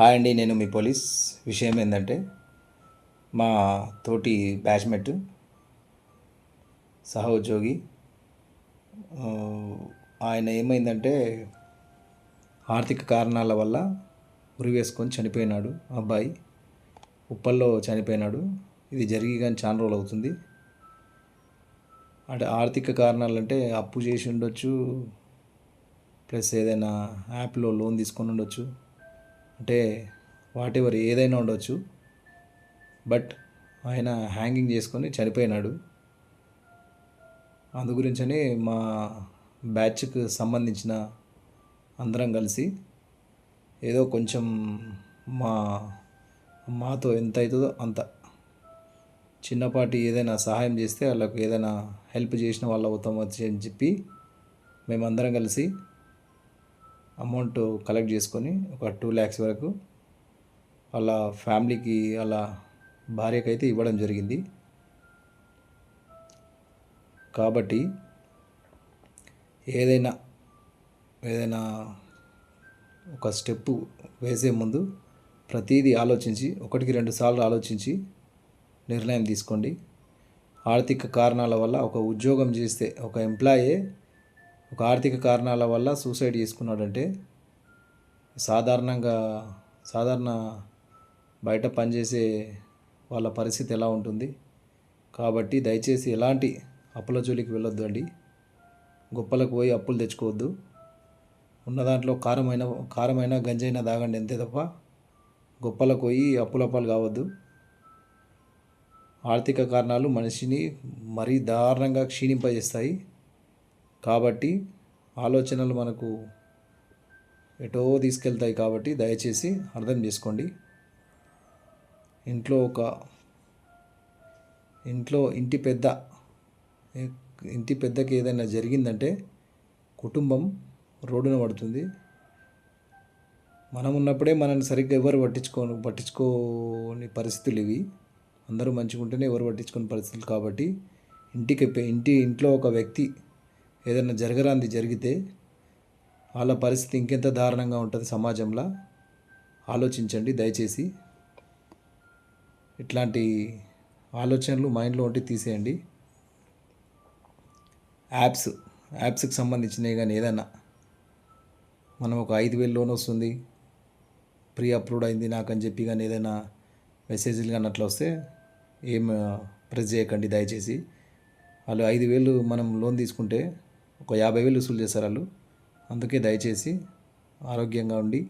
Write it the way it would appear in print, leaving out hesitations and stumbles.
Hi అండి, నేను మీ police. విషయం ఏంటంటే, మా తోటి బ్యాచ్మెట్ సహోద్యోగి ఆ, ఆయన ఏమైందంటే ఆర్థిక కారణాల వల్ల ఉరి వేసుకొని చనిపోయినాడు. అబ్బాయి ఉప్పల్లో చనిపోయినాడు. ఇది జరిగి కానీ చాలా రోజులు అవుతుంది. అంటే ఆర్థిక కారణాలు అంటే అప్పు చేసి ఉండొచ్చు, ప్లస్ ఏదైనా యాప్లో లోన్ తీసుకొని ఉండొచ్చు, అంటే వాట్ ఎవర్ ఏదైనా ఉండొచ్చు. బట్ ఆయన హ్యాంగింగ్ చేసుకొని చనిపోయినాడు. అందు గురించని మా బ్యాచ్కి సంబంధించిన అందరం కలిసి ఏదో కొంచెం మా మాతో ఎంత అవుతుందో అంత చిన్నపాటి ఏదైనా సహాయం చేస్తే వాళ్ళకు ఏదైనా హెల్ప్ చేసిన వాళ్ళు అవుతాం అని చెప్పి మేమందరం కలిసి అమౌంట్ కలెక్ట్ చేసుకొని ఒక 2 lakhs వరకు వాళ్ళ ఫ్యామిలీకి, వాళ్ళ భార్యకైతే ఇవ్వడం జరిగింది. కాబట్టి ఏదైనా ఏదైనా ఒక స్టెప్పు వేసే ముందు ప్రతిదీ ఆలోచించి, 1-2 సార్లు ఆలోచించి నిర్ణయం తీసుకోండి. ఆర్థిక కారణాల వల్ల ఒక ఉద్యోగం చేస్తే ఒక ఎంప్లాయే ఒక ఆర్థిక కారణాల వల్ల సూసైడ్ చేసుకున్నాడంటే సాధారణ బయట పనిచేసే వాళ్ళ పరిస్థితి ఎలా ఉంటుంది? కాబట్టి దయచేసి ఎలాంటి అప్పుల జోలికి వెళ్ళొద్దు అండి. గొప్పలకు పోయి అప్పులు తెచ్చుకోవద్దు. ఉన్న దాంట్లో కారమైన గంజైనా తాగండి అంతే తప్ప గొప్పలకు పోయి అప్పులపాలు కావద్దు. ఆర్థిక కారణాలు మనిషిని మరీ దారుణంగా క్షీణింపజేస్తాయి. కాబట్టి ఆలోచనలు మనకు ఎటో తీసుకెళ్తాయి. కాబట్టి దయచేసి అర్థం చేసుకోండి. ఇంటి పెద్దకి ఏదైనా జరిగిందంటే కుటుంబం రోడ్డున పడుతుంది. మనం ఉన్నప్పుడే మనల్ని సరిగ్గా ఎవరు పట్టించుకోని పరిస్థితులు ఇవి. అందరూ మంచిగా ఉంటేనే ఎవరు పట్టించుకోని పరిస్థితులు. కాబట్టి ఇంట్లో ఒక వ్యక్తి ఏదైనా జరగరాంది జరిగితే వాళ్ళ పరిస్థితి ఇంకెంత దారుణంగా ఉంటుంది సమాజంలో. ఆలోచించండి దయచేసి. ఇట్లాంటి ఆలోచనలు మైండ్లో ఉంటే తీసేయండి. యాప్స్కి సంబంధించినవి కానీ ఏదైనా మనం ఒక 5,000 లోన్ వస్తుంది, ప్రీ అప్రూవ్డ్ అయింది నాకని చెప్పి కానీ ఏదైనా మెసేజ్లు కానీ అట్లా వస్తే ఏం ప్రెస్ చేయకండి దయచేసి. వాళ్ళు 5,000 మనం లోన్ తీసుకుంటే ఒక 50,000 వసూలు చేస్తారు వాళ్ళు. అందుకే దయచేసి ఆరోగ్యంగా ఉండి